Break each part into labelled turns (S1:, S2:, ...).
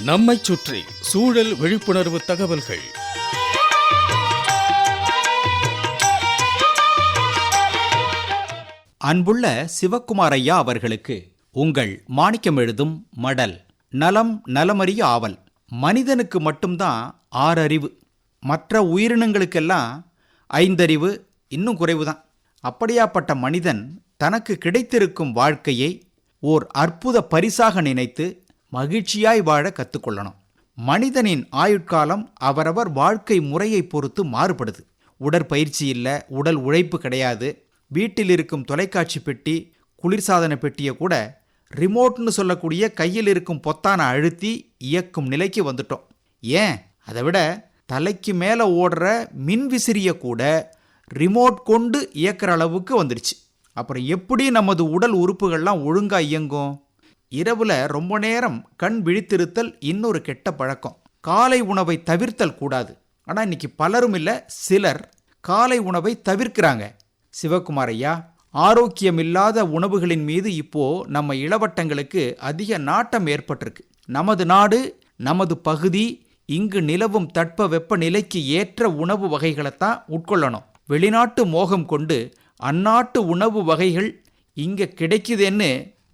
S1: நம்மைச் சுற்றி சூழல் விழிப்புணர்வு தகவல்கள்.
S2: அன்புள்ள சிவக்குமார் ஐயா அவர்களுக்கு உங்கள் மாணிக்கம் எழுதும் மடல். நலம் நலமறிய ஆவல். மனிதனுக்கு மட்டும்தான் 6 அறிவு, மற்ற உயிரினங்களுக்கெல்லாம் 5 அறிவு, இன்னும் குறைவுதான். அப்படியாப்பட்ட மனிதன் தனக்கு கிடைத்திருக்கும் வாழ்க்கையை ஓர் அற்புத பரிசாக நினைத்து மகிழ்ச்சியாய் வாழ கற்றுக்கொள்ளணும். மனிதனின் ஆயுட்காலம் அவரவர் வாழ்க்கை முறையை பொறுத்து மாறுபடுது. உடற்பயிற்சி இல்லை, உடல் உழைப்பு கிடையாது. வீட்டில் இருக்கும் தொலைக்காட்சி பெட்டி, குளிர்சாதன பெட்டியை கூட ரிமோட்னு சொல்லக்கூடிய கையில் இருக்கும் பொத்தானை அழுத்தி இயக்கும் நிலைக்கு வந்துட்டோம். ஏன், அதை விட தலைக்கு மேலே ஓடுற மின்விசிறியை கூட ரிமோட் கொண்டு இயக்கிற அளவுக்கு வந்துடுச்சு. அப்புறம் எப்படி நமது உடல் உறுப்புகள்லாம் ஒழுங்காக இயங்கும்? இரவுல ரொம்ப நேரம் கண் விழித்திருத்தல் இன்னொரு கெட்ட பழக்கம். காலை உணவை தவிர்த்தல் கூடாது. ஆனால் இன்னைக்கு பலரும் இல்லை, சிலர் காலை உணவை தவிர்க்கிறாங்க. சிவக்குமார் ஐயா, ஆரோக்கியமில்லாத உணவுகளின் மீது இப்போ நம்ம இளவட்டங்களுக்கு அதிக நாட்டம் ஏற்பட்டிருக்கு. நமது நாடு, நமது பகுதி, இங்கு நிலவும் தட்ப வெப்ப நிலைக்கு ஏற்ற உணவு வகைகளைத்தான் உட்கொள்ளணும். வெளிநாட்டு மோகம் கொண்டு அந்நாட்டு உணவு வகைகள் இங்கே கிடைக்குதுன்னு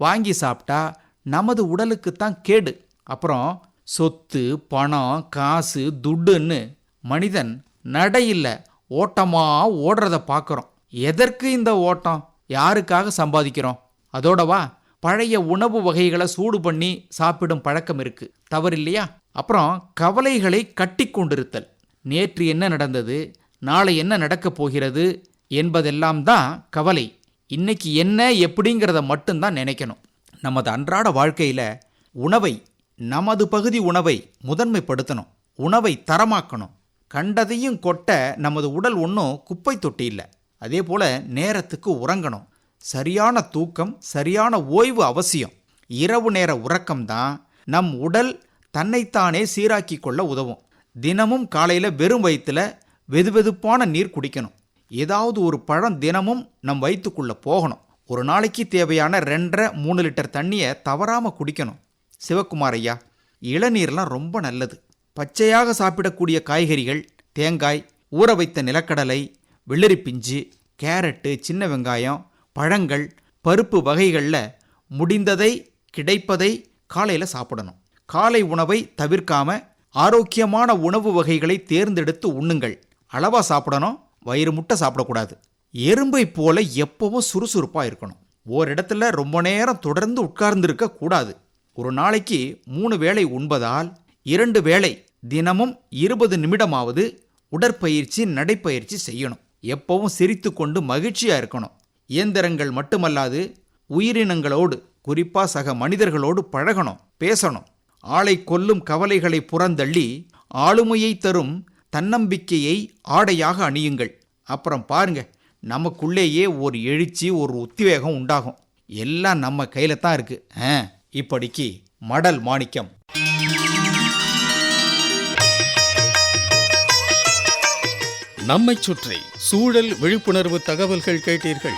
S2: வாங்கி சாப்பிட்டா நமது உடலுக்குத்தான் கேடு. அப்புறம் சொத்து, பணம், காசு, துட்டுன்னு மனிதன் நடையில்ல ஓட்டமாக ஓடுறத பார்க்குறோம். எதற்கு இந்த ஓட்டம்? யாருக்காக சம்பாதிக்கிறோம்? அதோடவா பழைய உணவு வகைகளை சூடு பண்ணி சாப்பிடும் பழக்கம் இருக்கு, தவறில்லையா? அப்புறம் கவலைகளை கட்டி கொண்டிருத்தல். நேற்று என்ன நடந்தது, நாளை என்ன நடக்கப் போகிறது என்பதெல்லாம் தான் கவலை. இன்னைக்கு என்ன எப்படிங்கிறத மட்டும்தான் நினைக்கணும். நமது அன்றாட வாழ்க்கையில் உணவை, நமது பகுதி உணவை முதன்மைப்படுத்தணும். உணவை தரமாக்கணும். கண்டதையும் கொட்ட நமது உடல் ஒன்றும் குப்பை தொட்டி இல்லை. அதே போல் நேரத்துக்கு உறங்கணும். சரியான தூக்கம், சரியான ஓய்வு அவசியம். இரவு நேர உறக்கம்தான் நம் உடல் தன்னைத்தானே சீராக்கி கொள்ள உதவும். தினமும் காலையில் வெறும் வயிற்றில் வெதுவெதுப்பான நீர் குடிக்கணும். ஏதாவது ஒரு பழம் தினமும் நம் வயிற்றுக்குள்ளே போகணும். ஒரு நாளைக்கு தேவையான 2.5-3 லிட்டர் தண்ணியை தவறாமல் குடிக்கணும். சிவக்குமார் ஐயா, இளநீர்லாம் ரொம்ப நல்லது. பச்சையாக சாப்பிடக்கூடிய காய்கறிகள், தேங்காய், ஊற வைத்த நிலக்கடலை, வெள்ளரி பிஞ்சு, கேரட்டு, சின்ன வெங்காயம், பழங்கள், பருப்பு வகைகளில் முடிந்ததை கிடைப்பதை காலையில் சாப்பிடணும். காலை உணவை தவிர்க்காம ஆரோக்கியமான உணவு வகைகளை தேர்ந்தெடுத்து உண்ணுங்கள். அளவாக சாப்பிடணும், வயிறு முட்டை சாப்பிடக்கூடாது. எறும்பை போல எப்பவும் சுறுசுறுப்பாக இருக்கணும். ஓரிடத்துல ரொம்ப நேரம் தொடர்ந்து உட்கார்ந்துருக்க கூடாது. ஒரு நாளைக்கு 3 வேளை உண்பதால் 2 வேளை தினமும் 20 நிமிடமாவது உடற்பயிற்சி, நடைப்பயிற்சி செய்யணும். எப்பவும் சிரித்து கொண்டு மகிழ்ச்சியாக இருக்கணும். இயந்திரங்கள் மட்டுமல்லாது உயிரினங்களோடு, குறிப்பாக சக மனிதர்களோடு பழகணும், பேசணும். ஆளை கொல்லும் கவலைகளை புறந்தள்ளி ஆளுமையை தரும் தன்னம்பிக்கையை ஆடையாக அணியுங்கள். அப்புறம் பாருங்க, நமக்குள்ளேயே ஒரு எழுச்சி, ஒரு உத்வேகம் உண்டாகும். எல்லாம் நம்ம கையில தான் இருக்கு. இப்படிக்கு மடல் மாணிக்கம்.
S1: நம்மைச் சுற்றி சூழல் விழிப்புணர்வு தகவல்கள் கேட்டீர்கள்.